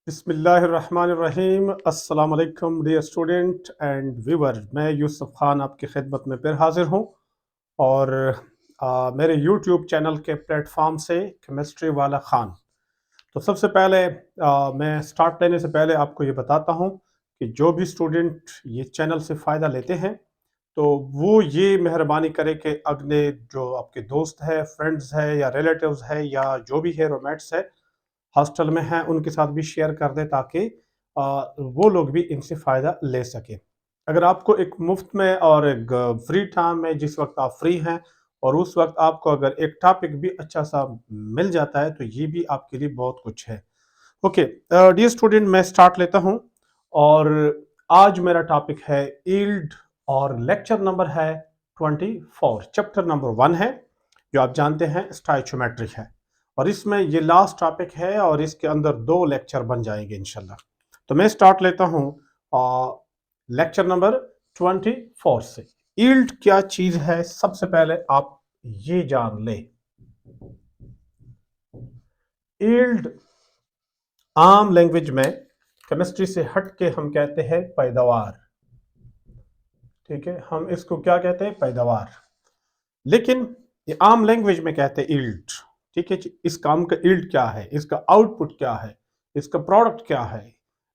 बिस्मिल्लाहिर्रहमानिर्रहीम। अस्सलाम वालेकुम डियर स्टूडेंट एंड व्यूवर। मैं यूसुफ खान आपकी खिदमत में फिर हाजिर हूँ और मेरे यूट्यूब चैनल के प्लेटफॉर्म से केमिस्ट्री वाला खान। तो सबसे पहले मैं स्टार्ट लेने से पहले आपको ये बताता हूँ कि जो भी स्टूडेंट ये चैनल से फ़ायदा लेते हैं तो वो ये मेहरबानी करे कि अगले जो आपके दोस्त है, फ्रेंड्स है या रिलेटिव्स है या जो भी है, रोमेट्स है, हॉस्टल में हैं, उनके साथ भी शेयर कर दें ताकि वो लोग भी इनसे फ़ायदा ले सकें। अगर आपको एक मुफ्त में और एक फ्री टाइम में जिस वक्त आप फ्री हैं और उस वक्त आपको अगर एक टॉपिक भी अच्छा सा मिल जाता है तो ये भी आपके लिए बहुत कुछ है। ओके डियर स्टूडेंट, मैं स्टार्ट लेता हूँ और आज मेरा टॉपिक है यील्ड और लेक्चर नंबर है 24। चैप्टर नंबर 1 है जो आप जानते हैं स्टोइचियोमेट्री है और इसमें ये लास्ट टॉपिक है और इसके अंदर 2 लेक्चर बन जाएंगे इंशाल्लाह। तो मैं स्टार्ट लेता हूँ लेक्चर नंबर 24 से। यील्ड क्या चीज है, सबसे पहले आप ये जान ले। यील्ड आम लैंग्वेज में केमिस्ट्री से हट के हम कहते हैं पैदावार। ठीक है, हम इसको क्या कहते हैं, पैदावार। लेकिन ये आम लैंग्वेज में कहते हैं यील्ड। ठीक है, इस काम का यील्ड क्या है, इसका आउटपुट क्या है, इसका प्रोडक्ट क्या है।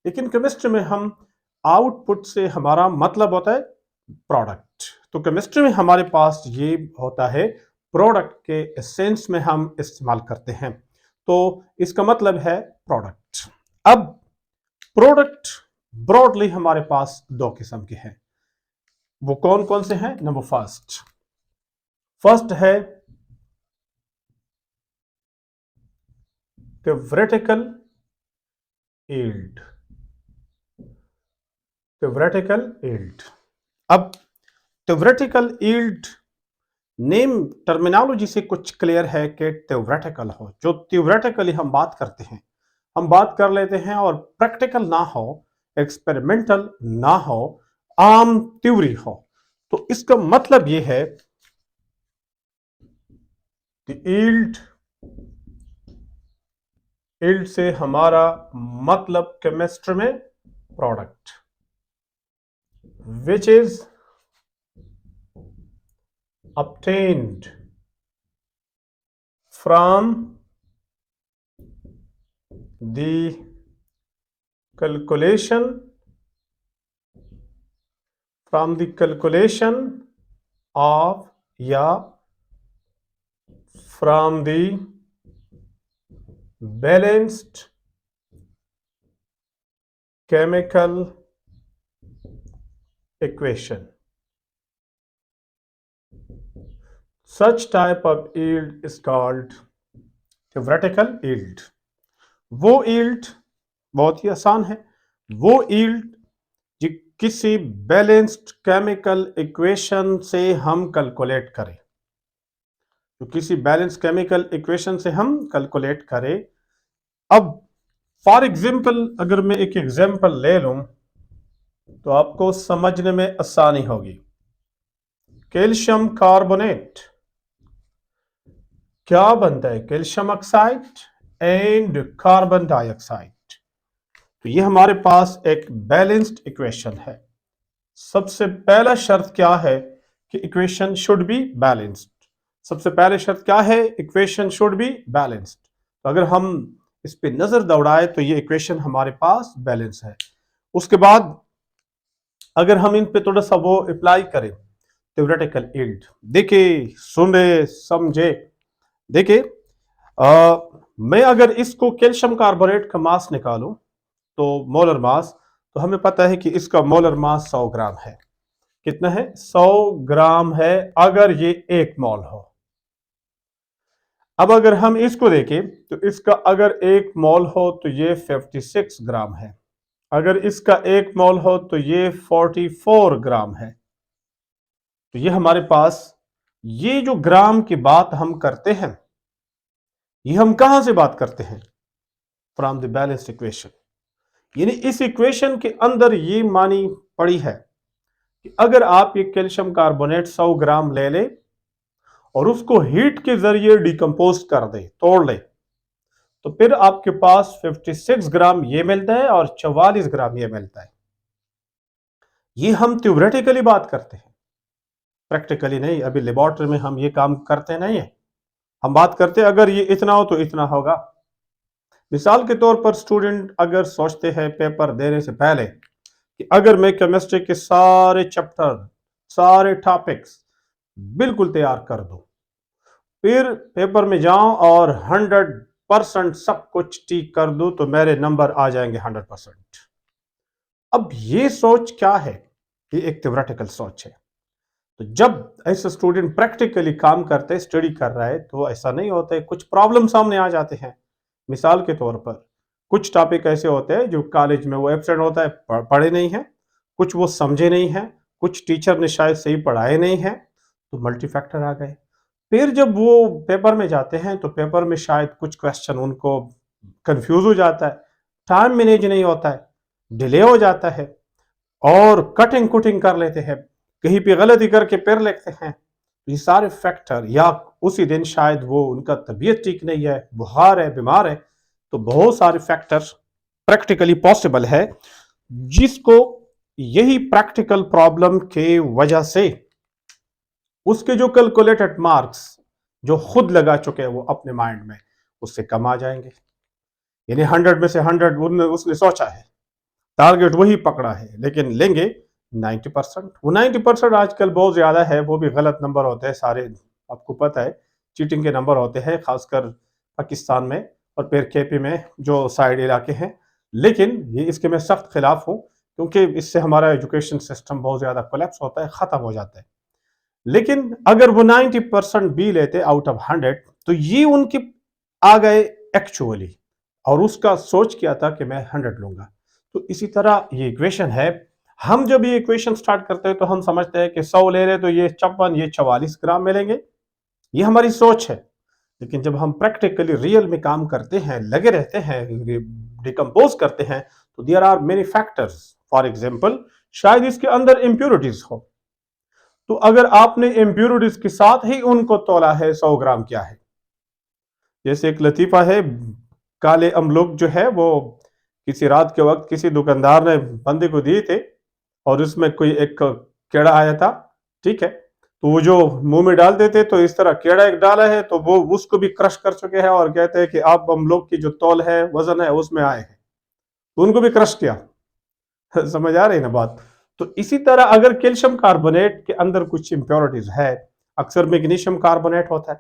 लेकिन केमिस्ट्री में हम आउटपुट से हमारा मतलब होता है प्रोडक्ट। तो केमिस्ट्री में हमारे पास ये होता है प्रोडक्ट के सेंस में हम इस्तेमाल करते हैं। तो इसका मतलब है प्रोडक्ट। अब प्रोडक्ट ब्रॉडली हमारे पास 2 किस्म के हैं। वो कौन कौन से हैं? नंबर फर्स्ट है theoretical yield। theoretical yield। अब theoretical yield नेम टर्मिनोलॉजी से कुछ क्लियर है कि theoretical हो, जो theoretically हम बात करते हैं, हम बात कर लेते हैं और प्रैक्टिकल ना हो, एक्सपेरिमेंटल ना हो, आम थ्योरी हो। तो इसका मतलब यह है कि यील्ड से हमारा मतलब केमिस्ट्री में product which is obtained from the calculation of या from the balanced chemical equation। Such type of yield is called theoretical yield। वो yield बहुत ही आसान है। वो yield जो किसी बैलेंस्ड केमिकल इक्वेशन से हम कैलकुलेट करें, तो किसी बैलेंस केमिकल इक्वेशन से हम कैलकुलेट करें। अब फॉर एग्जांपल अगर मैं एक एग्जांपल ले लूं तो आपको समझने में आसानी होगी। कैल्शियम कार्बोनेट क्या बनता है? Calcium oxide and carbon dioxide. तो ये हमारे पास एक बैलेंस्ड इक्वेशन है। सबसे पहला शर्त क्या है कि इक्वेशन शुड बी बैलेंस्ड। सबसे पहले शर्त क्या है? Equation should be balanced. तो अगर हम इस पे नजर दौड़ाए तो ये इक्वेशन हमारे पास बैलेंस है। उसके बाद अगर हम इन पे थोड़ा सा वो अप्लाई करें थ्योरेटिकल यील्ड, देखिए, सुने, समझे। देखिए, मैं अगर इसको कैल्शियम कार्बोनेट का मास निकालूं तो मोलर मास, तो हमें पता है कि इसका मोलर मास 100 ग्राम है। कितना है? 100 ग्राम है अगर ये 1 मोल हो। अब अगर हम इसको देखें तो इसका अगर 1 मोल हो तो ये 56 ग्राम है। अगर इसका 1 मोल हो तो ये 44 ग्राम है। तो ये हमारे पास ये जो ग्राम की बात हम करते हैं, ये हम कहां से बात करते हैं? From the balanced equation. यानी इस इक्वेशन के अंदर ये मानी पड़ी है कि अगर आप ये कैल्शियम कार्बोनेट 100 ग्राम ले ले और उसको हीट के जरिए डिकम्पोज कर दे, तोड़ ले, तो फिर आपके पास 56 ग्राम ये मिलता है और 44 ग्राम ये मिलता है। ये हम थ्योरेटिकली बात करते हैं, प्रैक्टिकली नहीं। अभी लेबोरेटरी में हम ये काम करते नहीं है। हम बात करते हैं अगर ये इतना हो तो इतना होगा। मिसाल के तौर पर स्टूडेंट अगर सोचते हैं पेपर देने से पहले कि अगर मैं केमिस्ट्री के सारे चैप्टर, सारे टॉपिक्स बिल्कुल तैयार कर दूं, फिर पेपर में जाऊं और 100% सब कुछ ठीक कर दूं तो मेरे नंबर आ जाएंगे 100%। अब ये सोच क्या है? ये एक थ्योरेटिकल सोच है। तो जब ऐसा स्टूडेंट प्रैक्टिकली काम करते, स्टडी कर रहा है, तो ऐसा नहीं होता है, कुछ प्रॉब्लम सामने आ जाते हैं। मिसाल के तौर पर कुछ टॉपिक ऐसे होते हैं जो कॉलेज में वो एब्सेंट होता है, पढ़े नहीं है, कुछ वो समझे नहीं है, कुछ टीचर ने शायद सही पढ़ाए नहीं है, तो मल्टी फैक्टर आ गए। फिर जब वो पेपर में जाते हैं तो पेपर में शायद कुछ क्वेश्चन उनको कंफ्यूज हो जाता है, टाइम मैनेज नहीं होता है, डिले हो जाता है और कटिंग कुटिंग कर लेते हैं, कहीं पे गलती करके फिर लिखते हैं। ये सारे फैक्टर, या उसी दिन शायद वो उनका तबीयत ठीक नहीं है, बुखार है, बीमार है, तो बहुत सारे फैक्टर्स प्रैक्टिकली पॉसिबल है जिसको यही प्रैक्टिकल प्रॉब्लम के वजह से उसके जो कैलकुलेटेड मार्क्स जो खुद लगा चुके हैं वो अपने माइंड में, उससे कम आ जाएंगे। यानी 100 में से 100 उसने सोचा है, टारगेट वही पकड़ा है, लेकिन लेंगे 90%। वो 90% आजकल बहुत ज्यादा है, वो भी गलत नंबर होते हैं सारे, आपको पता है, चीटिंग के नंबर होते हैं, खासकर पाकिस्तान में और फिर केपी में जो साइड इलाके हैं। लेकिन ये इसके मैं सख्त खिलाफ हूँ, क्योंकि इससे हमारा एजुकेशन सिस्टम बहुत ज्यादा कोलैप्स होता है, खत्म हो जाता है। लेकिन अगर वो 90% भी लेते आउट ऑफ 100, तो ये उनके आ गए एक्चुअली, और उसका सोच किया था कि मैं 100 लूंगा। तो इसी तरह ये इक्वेशन है। हम जब ये इक्वेशन स्टार्ट करते हैं तो हम समझते हैं कि 100 ले रहे तो ये 56, ये 44 ग्राम मिलेंगे, ये हमारी सोच है। लेकिन जब हम प्रैक्टिकली रियल में काम करते हैं, लगे रहते हैं, डिकम्पोज करते हैं, तो there are many factors. For example, शायद इसके अंदर इम्प्योरिटीज हो, तो अगर आपने इम्प्योरिटीज के साथ ही उनको तोला है 100 ग्राम क्या है। जैसे एक लतीफा है, काले अमलुक जो है वो किसी रात के वक्त किसी दुकानदार ने बंदे को दिए थे, और उसमें कोई एक कीड़ा आया था, ठीक है, तो वो जो मुंह में डाल देते, तो इस तरह कीड़ा एक डाला है तो वो उसको भी क्रश कर चुके हैं और कहते हैं कि आप अमलुक की जो तौल है, वजन है, उसमें आए हैं, तो उनको भी क्रश किया। समझ आ रही है ना बात? तो इसी तरह अगर कैल्शियम कार्बोनेट के अंदर कुछ इंप्योरिटीज है, अक्सर मैग्नीशियम कार्बोनेट होता है,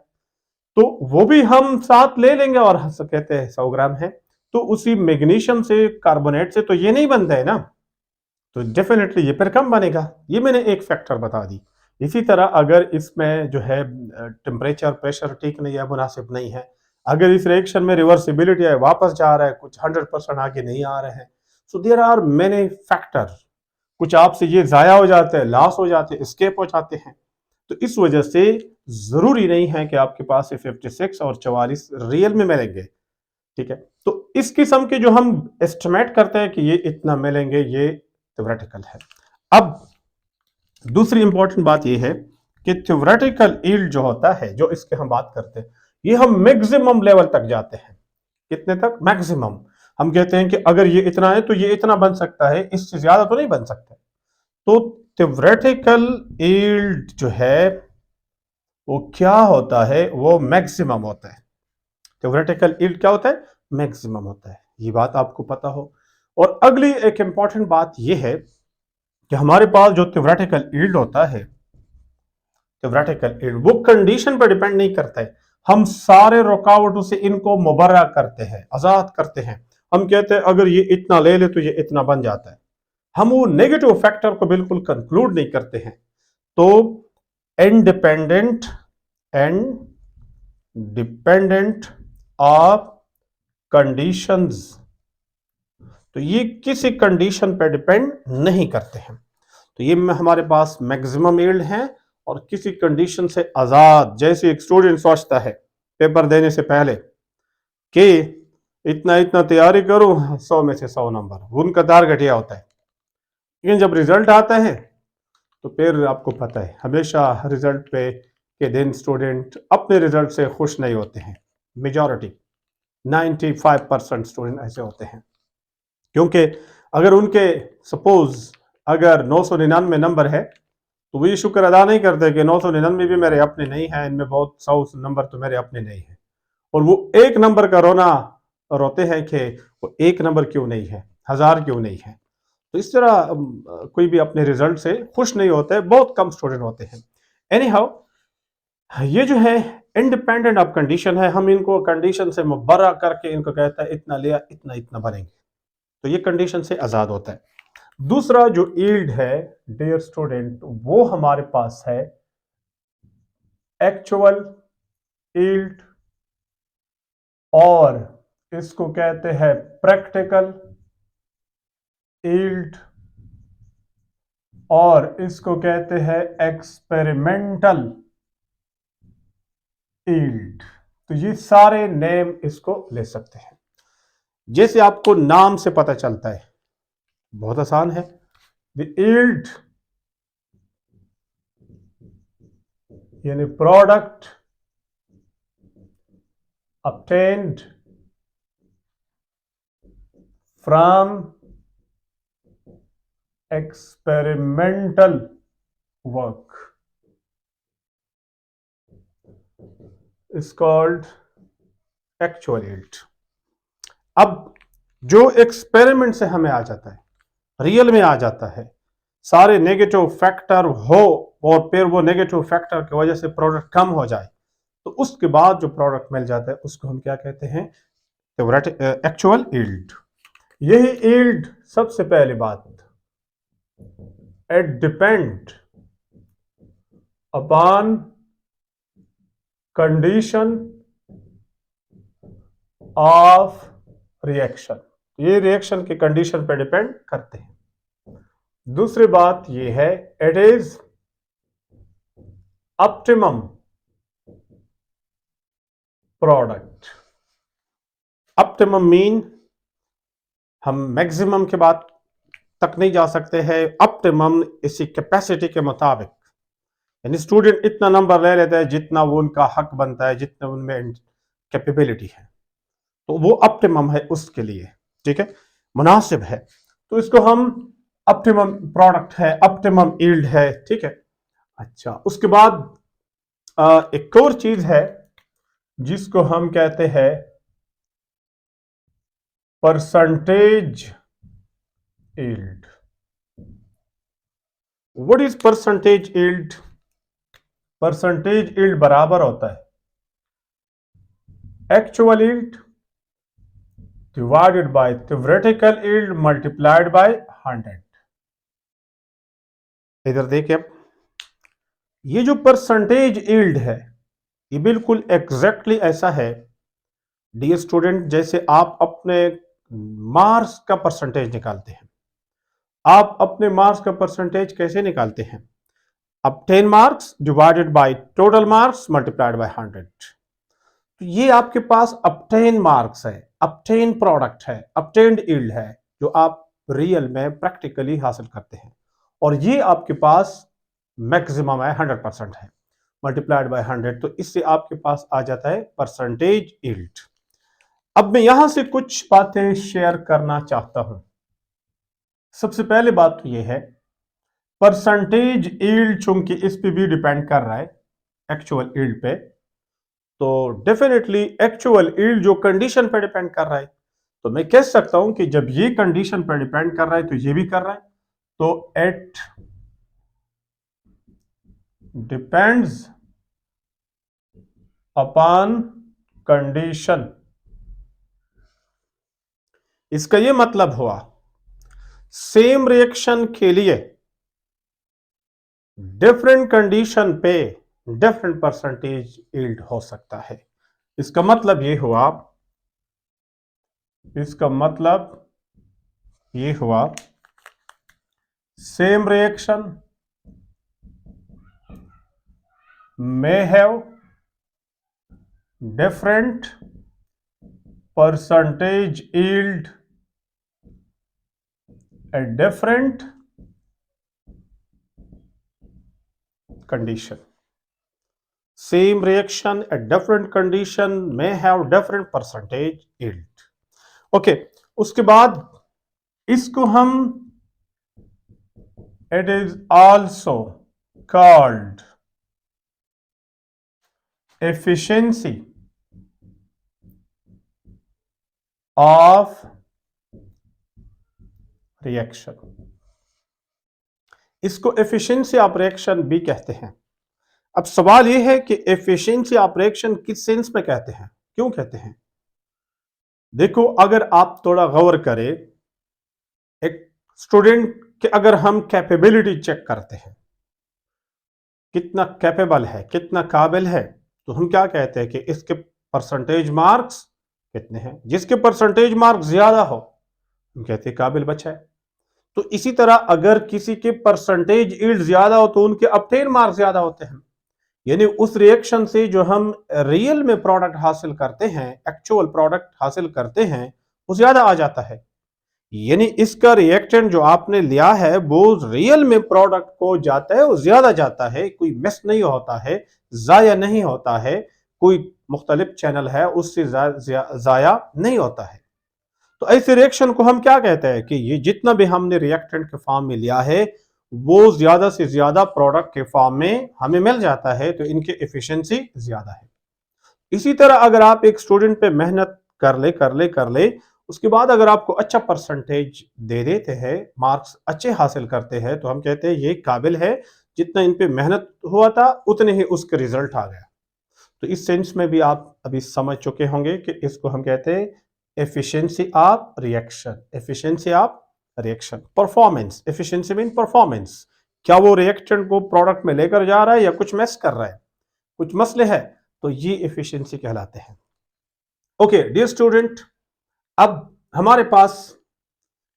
तो वो भी हम साथ ले लेंगे और कहते हैं 100 ग्राम है, तो उसी मैग्नीशियम से, कार्बोनेट से तो ये नहीं बनता है ना, तो डेफिनेटली ये फिर कम बनेगा। ये मैंने एक फैक्टर बता दी। इसी तरह अगर इसमें जो है टेम्परेचर, प्रेशर ठीक नहीं है, मुनासिब नहीं है, अगर इस रिएक्शन में रिवर्सिबिलिटी है, वापस जा रहा है, कुछ 100% आगे नहीं आ रहे हैं, so there are many factor. कुछ आपसे ये जाया हो जाते हैं, लॉस हो जाते हैं, स्केप हो जाते हैं। तो इस वजह से जरूरी नहीं है कि आपके पास ये 56 और 44 रियल में मिलेंगे, ठीक है। तो इस किस्म के जो हम एस्टिमेट करते हैं कि ये इतना मिलेंगे, ये थ्योरेटिकल है। अब दूसरी इंपॉर्टेंट बात ये है कि थ्योरेटिकल यील्ड जो होता है, जो इसके हम बात करते हैं, ये हम मैक्सिमम लेवल तक जाते हैं। कितने तक? मैक्सिमम। हम कहते हैं कि अगर ये इतना है तो ये इतना बन सकता है, इससे ज्यादा तो नहीं बन सकता। तो थ्योरेटिकल यील्ड जो है वो क्या होता है? वो मैक्सिमम होता है। थ्योरेटिकल यील्ड क्या होता है? मैक्सिमम होता है। ये बात आपको पता हो। और अगली एक इंपॉर्टेंट बात यह है कि हमारे पास जो थ्योरेटिकल यील्ड होता है, थ्योरेटिकल यील्ड वो कंडीशन पर डिपेंड नहीं करता है। हम सारे रुकावटों से इनको मुबर्रा करते हैं, आजाद करते हैं। हम कहते हैं अगर ये इतना ले ले तो ये इतना बन जाता है। हम वो नेगेटिव फैक्टर को बिल्कुल कंक्लूड नहीं करते हैं। तो independent and dependent of conditions, तो ये किसी कंडीशन पर डिपेंड नहीं करते हैं। तो ये हमारे पास मैक्सिमम यील्ड है और किसी कंडीशन से आजाद। जैसे एक स्टूडेंट सोचता है पेपर देने से पहले कि इतना इतना तैयारी करूं, 100 में से 100 नंबर, उनका टारगेट यह होता है। लेकिन जब रिजल्ट आता है तो फिर आपको पता है हमेशा रिजल्ट पे के दिन स्टूडेंट अपने रिजल्ट से खुश नहीं होते हैं, मेजॉरिटी। 95% स्टूडेंट ऐसे होते हैं, क्योंकि अगर उनके सपोज अगर 999 नंबर है तो वो ये शुक्र अदा नहीं करते कि 999 भी मेरे अपने नहीं है, इनमें बहुत 100 नंबर तो मेरे अपने नहीं है, और वो एक नंबर का रोते हैं कि वो एक नंबर क्यों नहीं है, 1000 क्यों नहीं है। तो इस तरह कोई भी अपने रिजल्ट से खुश नहीं होता है, बहुत कम स्टूडेंट होते हैं। एनी हाउ, ये जो है इंडिपेंडेंट ऑफ कंडीशन है, हम इनको कंडीशन से मुबर्रा करके इनको कहता है इतना लिया इतना इतना भरेंगे, तो ये कंडीशन से आजाद होता है। दूसरा जो यील्ड है डियर स्टूडेंट, वो हमारे पास है एक्चुअल यील्ड, और इसको कहते हैं प्रैक्टिकल यील्ड, और इसको कहते हैं एक्सपेरिमेंटल यील्ड। तो ये सारे नेम इसको ले सकते हैं। जैसे आपको नाम से पता चलता है, बहुत आसान है, द यील्ड यानी product obtained from experimental work is called actual yield। अब जो एक्सपेरिमेंट से हमें आ जाता है, रियल में आ जाता है, सारे नेगेटिव फैक्टर हो और फिर वो नेगेटिव फैक्टर की वजह से प्रोडक्ट कम हो जाए, तो उसके बाद जो प्रोडक्ट मिल जाता है उसको हम क्या कहते हैं, एक्चुअल यील्ड। यही यील्ड सबसे पहली बात, it depend upon condition of reaction, ये रिएक्शन की कंडीशन पे डिपेंड करते हैं। दूसरी बात ये है, it is optimum product. Optimum mean हम मैक्सिमम के बाद तक नहीं जा सकते हैं, ऑप्टिमम इसी कैपेसिटी के मुताबिक, यानी स्टूडेंट इतना नंबर ले लेता है जितना वो उनका हक बनता है, जितना उनमें कैपेबिलिटी है, तो वो ऑप्टिमम है उसके लिए, ठीक है, मुनासिब है, तो इसको हम ऑप्टिमम प्रोडक्ट है, ऑप्टिमम यील्ड है, ठीक है। अच्छा, उसके बाद एक और चीज है जिसको हम कहते हैं percentage yield. What is percentage yield? Percentage yield बराबर होता है actual yield divided by theoretical yield multiplied by 100। इधर देखिए, अब ये जो परसेंटेज यील्ड है ये बिल्कुल एग्जैक्टली ऐसा है डियर स्टूडेंट, जैसे आप अपने मार्क्स का परसेंटेज निकालते हैं। आप अपने मार्क्स का परसेंटेज कैसे निकालते हैं? अब 10 marks divided by total marks multiplied by 100। तो ये आपके पास अपटेन मार्क्स है, अपटेन प्रोडक्ट है, अपटेन्ड यील्ड है, जो आप रियल में प्रैक्टिकली हासिल करते हैं, और ये आपके पास मैक्सिमम है, 100% है, मल्टीप्लाइड बाय 100, तो इससे आपके पास आ जाता है परसेंटेज यील्ड। अब मैं यहां से कुछ बातें शेयर करना चाहता हूं। सबसे पहले बात तो यह है, परसेंटेज यील्ड चूंकि इस पे भी डिपेंड कर रहा है एक्चुअल यील्ड पे, तो डेफिनेटली एक्चुअल यील्ड जो कंडीशन पे डिपेंड कर रहा है, तो मैं कह सकता हूं कि जब ये कंडीशन पर डिपेंड कर रहा है तो ये भी कर रहा है, तो इट डिपेंड्स अपॉन कंडीशन। इसका ये मतलब हुआ सेम रिएक्शन के लिए डिफरेंट कंडीशन पे डिफरेंट परसेंटेज यील्ड हो सकता है। इसका मतलब ये हुआ, इसका मतलब ये हुआ same reaction may have different percentage yield at different condition। Same reaction at different condition may have different percentage yield. Okay, उसके बाद इसको हम it is also called efficiency of reaction. इसको efficiency of reaction भी कहते हैं। अब सवाल यह है कि efficiency of reaction किस सेंस में कहते हैं, क्यों कहते हैं? देखो, अगर आप थोड़ा गौर करें, एक स्टूडेंट के अगर हम कैपेबिलिटी चेक करते हैं, कितना कैपेबल है, कितना काबिल है, तो हम क्या कहते हैं कि इसके परसेंटेज मार्क्स कितने हैं। जिसके परसेंटेज मार्क्स ज्यादा हो हम कहते हैं काबिल बच्चा है। तो इसी तरह अगर किसी के परसेंटेज यील्ड ज्यादा हो तो उनके ऑब्टेन मार्क्स ज्यादा होते हैं। यानी उस रिएक्शन से जो हम रियल में प्रोडक्ट हासिल करते हैं, एक्चुअल प्रोडक्ट हासिल करते हैं, वो ज्यादा आ जाता है। यानी इसका रिएक्टेंट जो आपने लिया है वो रियल में प्रोडक्ट को जाता है, वो ज्यादा जाता है, कोई मिस नहीं होता है, जाया नहीं होता है, कोई मुख्तलिफ चैनल है उससे जाया नहीं होता है। तो ऐसे रिएक्शन को हम क्या कहते हैं कि ये जितना भी हमने रिएक्टेंट के फॉर्म में लिया है वो ज्यादा से ज्यादा प्रोडक्ट के फॉर्म में हमें मिल जाता है, तो इनकी एफिशिएंसी ज्यादा है। इसी तरह अगर आप एक स्टूडेंट पे मेहनत कर ले उसके बाद अगर आपको अच्छा परसेंटेज दे देते हैं, मार्क्स अच्छे हासिल करते हैं, तो हम कहते हैं ये काबिल है, जितना इन पे मेहनत हुआ था उतने ही उसके रिजल्ट आ गया। तो इस सेंस में भी आप अभी समझ चुके होंगे कि इसको हम कहते हैं efficiency of reaction. Efficiency of reaction, performance, efficiency mean performance, क्या वो रिएक्टेंट को प्रोडक्ट में लेकर जा रहा है या कुछ मैस कर रहा है, कुछ मसले है, तो ये एफिशिएंसी कहलाते हैं। ओके डियर स्टूडेंट, अब हमारे पास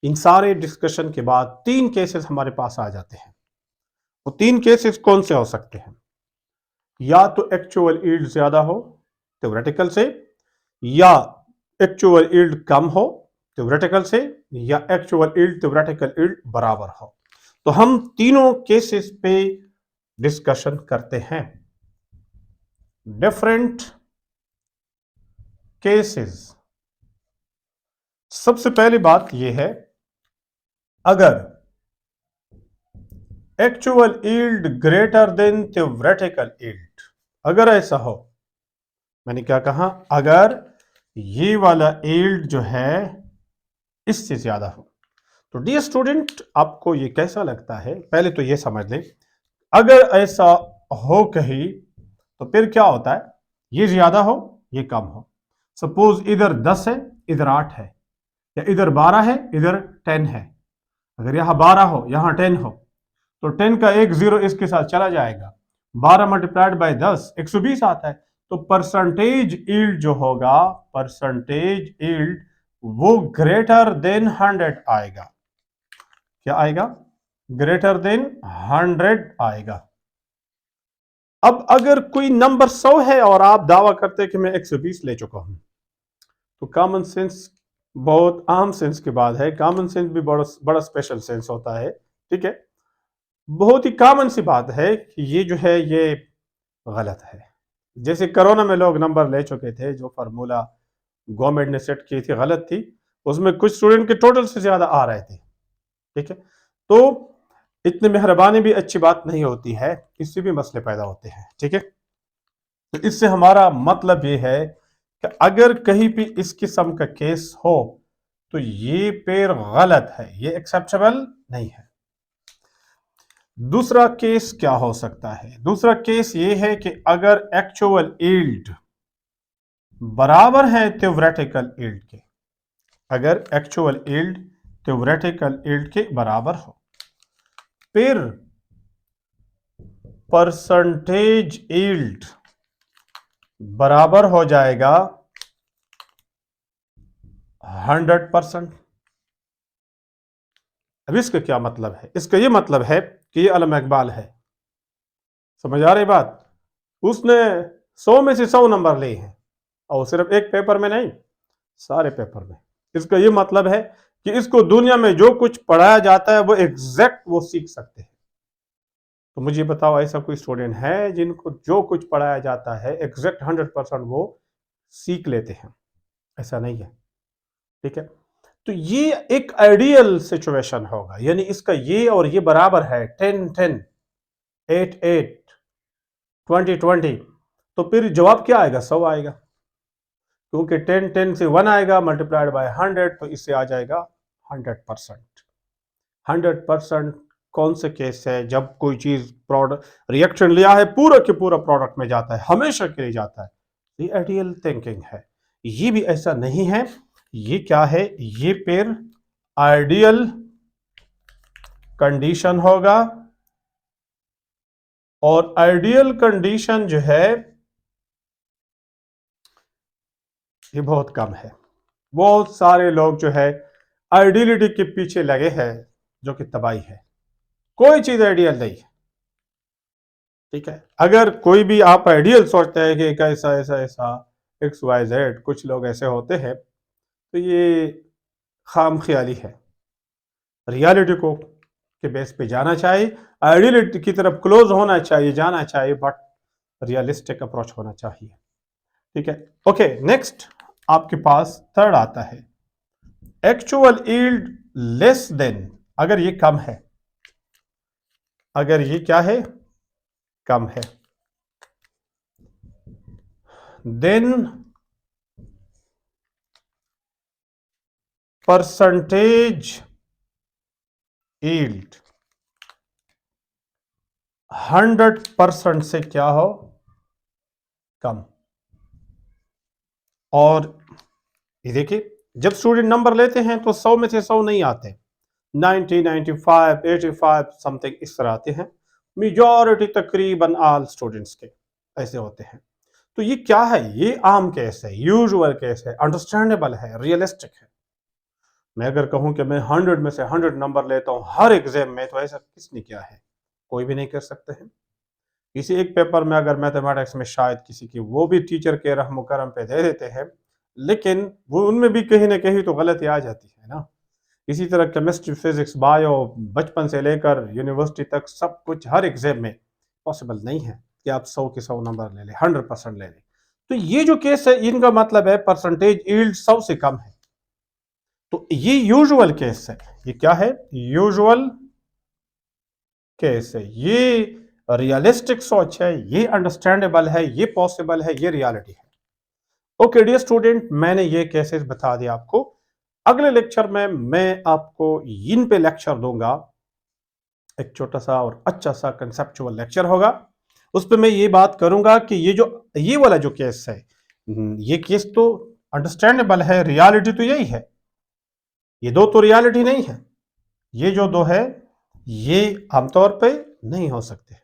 इन सारे डिस्कशन के बाद 3 केसेस हमारे पास आ जाते हैं। वो 3 केसेस कौन से हो सकते हैं? या तो एक्चुअल यील्ड ज्यादा हो थ्योरेटिकल से, या एक्चुअल यील्ड कम हो थ्योरेटिकल से, या एक्चुअल यील्ड थ्योरेटिकल यील्ड बराबर हो। तो हम तीनों केसेस पे डिस्कशन करते हैं। Different cases. सबसे पहली बात यह है, अगर actual yield greater than theoretical yield, अगर ऐसा हो, मैंने क्या कहा, अगर ये वाला यील्ड जो है इससे ज्यादा हो। तो डियर स्टूडेंट, आपको ये कैसा लगता है, पहले तो ये समझ लें, अगर ऐसा हो कहीं तो फिर क्या होता है, ये ज्यादा हो ये कम हो। सपोज इधर 10 है इधर 8 है, या इधर 12 है इधर 10 है। अगर यहां 12 हो यहां 10 हो तो 10 का एक जीरो इसके साथ चला जाएगा। 12 मल्टीप्लाइड बाय 10 120 आता है। तो परसेंटेज यील्ड जो होगा, परसेंटेज यील्ड वो ग्रेटर देन 100 आएगा। क्या आएगा? ग्रेटर देन 100 आएगा। अब अगर कोई नंबर 100 है और आप दावा करते हैं कि मैं 120 ले चुका हूं, तो कॉमन सेंस बहुत आम सेंस की बात है। कॉमन सेंस भी बड़ा स्पेशल सेंस होता है, ठीक है। बहुत ही कॉमन सी बात है कि ये जो है ये गलत है। जैसे कोरोना में लोग नंबर ले चुके थे, जो फार्मूला गवर्नमेंट ने सेट की थी गलत थी, उसमें कुछ स्टूडेंट के टोटल से ज्यादा आ रहे थे, ठीक है। तो इतनी मेहरबानी भी अच्छी बात नहीं होती है, इससे भी मसले पैदा होते हैं, ठीक है। तो इससे हमारा मतलब ये है कि अगर कहीं भी इस किस्म का केस हो तो ये पेर गलत है, ये एक्सेप्टेबल नहीं है। दूसरा केस क्या हो सकता है? दूसरा केस ये है कि अगर एक्चुअल यील्ड बराबर है थ्योरेटिकल यील्ड के, अगर एक्चुअल यील्ड थ्योरेटिकल यील्ड के बराबर हो, फिर परसेंटेज यील्ड बराबर हो जाएगा 100%। अब इसका क्या मतलब है? इसका यह मतलब है कि ये अल्लामा इकबाल है, समझ आ रही बात? उसने 100 में से 100 नंबर लिए हैं, और सिर्फ एक पेपर में नहीं, सारे पेपर में। इसका यह मतलब है कि इसको दुनिया में जो कुछ पढ़ाया जाता है वो एग्जैक्ट वो सीख सकते हैं। तो मुझे बताओ ऐसा कोई स्टूडेंट है जिनको जो कुछ पढ़ाया जाता है एग्जैक्ट 100% वो सीख लेते हैं? ऐसा नहीं है। ठीक है, तो ये एक आइडियल सिचुएशन होगा, यानी इसका ये और ये बराबर है 10-10, 8-8, 20-20। तो फिर जवाब क्या आएगा? 100 आएगा, क्योंकि 10-10 से 1 आएगा मल्टीप्लाइड बाय 100, तो इससे आ जाएगा 100%। 100% कौन से केस है जब कोई चीज प्रोडक्ट रिएक्शन लिया है पूरा के पूरा प्रोडक्ट में जाता है, हमेशा के लिए जाता है। ये आइडियल थिंकिंग है। ये भी ऐसा नहीं है। ये क्या है? ये फिर आइडियल कंडीशन होगा, और आइडियल कंडीशन जो है ये बहुत कम है। बहुत सारे लोग जो है आइडियलिटी के पीछे लगे हैं, जो कि तबाही है। कोई चीज आइडियल नहीं है। ठीक है, अगर कोई भी आप आइडियल सोचते हैं कि ऐसा ऐसा ऐसा एक्स वाई जेड, कुछ लोग ऐसे होते हैं, तो ये खाम ख्याली है। रियलिटी को के बेस पे जाना चाहिए, आइडियलिटी की तरफ क्लोज होना चाहिए, जाना चाहिए, बट रियलिस्टिक अप्रोच होना चाहिए। ठीक है, ओके, नेक्स्ट आपके पास थर्ड आता है एक्चुअल यील्ड लेस देन। अगर ये कम है, अगर ये क्या है? कम है, देन परसेंटेज यील्ड 100% से क्या हो? कम। और ये देखिए, जब स्टूडेंट नंबर लेते हैं तो 100 में से 100 नहीं आते, 90, 95, 85 समथिंग इस तरह आते हैं। मेजॉरिटी तकरीबन ऑल स्टूडेंट्स के ऐसे होते हैं। तो ये क्या है? ये आम केस है, यूजुअल केस है, अंडरस्टैंडेबल है, रियलिस्टिक है। मैं अगर कहूं कि मैं 100 में से 100 नंबर लेता हूं हर एग्जाम में, तो ऐसा किसने किया है? कोई भी नहीं कर सकते हैं। किसी एक पेपर में अगर मैथमेटिक्स में शायद किसी की, वो भी टीचर के रहम करम पे दे देते हैं, लेकिन वो उनमें भी कहीं ना कहीं तो गलती आ जाती है ना। इसी तरह केमिस्ट्री, फिजिक्स, बायो, बचपन से लेकर यूनिवर्सिटी तक सब कुछ हर एग्जाम में पॉसिबल नहीं है कि आप 100 के 100 नंबर ले लें, 100% ले लें। तो ये जो केस है, इनका मतलब है परसेंटेज यील्ड 100 से कम है। तो ये यूजुअल केस है। ये क्या है? यूजुअल केस है। ये रियलिस्टिक सोच है, ये अंडरस्टैंडेबल है, ये पॉसिबल है, ये रियलिटी है। ओके डियर स्टूडेंट, मैंने ये केसेस बता दिया आपको। अगले लेक्चर में मैं आपको इन पे लेक्चर दूंगा। एक छोटा सा और अच्छा सा कंसेप्चुअल लेक्चर होगा। उस पर मैं ये बात करूंगा कि ये वाला जो केस है, ये केस तो अंडरस्टैंडेबल है, रियलिटी तो यही है। ये दो तो रियलिटी नहीं है। ये जो दो है, ये आमतौर पे नहीं हो सकते।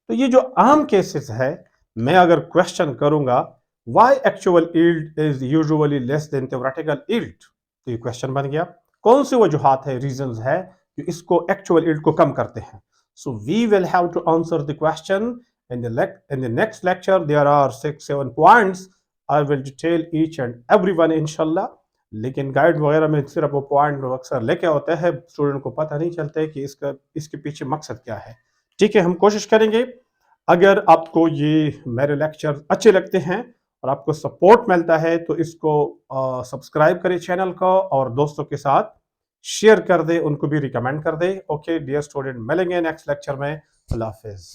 तो ये जो आम केसेस है, मैं अगर क्वेश्चन करूंगा why actual yield is usually less than theoretical yield, तो ये क्वेश्चन बन गया। कौन सी वजूहात है, रीजंस है जो इसको एक्चुअल यील्ड को कम करते हैं? So we will have to answer the question in the next lecture. There are 6-7 points. I will detail each and every one इंशाल्लाह। लेकिन गाइड वगैरह में सिर्फ वो पॉइंट अक्सर लेके होते हैं, स्टूडेंट को पता नहीं चलता है कि इसके पीछे मकसद क्या है। ठीक है, हम कोशिश करेंगे। अगर आपको ये मेरे लेक्चर अच्छे लगते हैं और आपको सपोर्ट मिलता है, तो इसको सब्सक्राइब करें चैनल को, और दोस्तों के साथ शेयर कर दे, उनको भी रिकमेंड कर दे। ओके डियर स्टूडेंट, मिलेंगे नेक्स्ट लेक्चर में। अल्लाह हाफिज।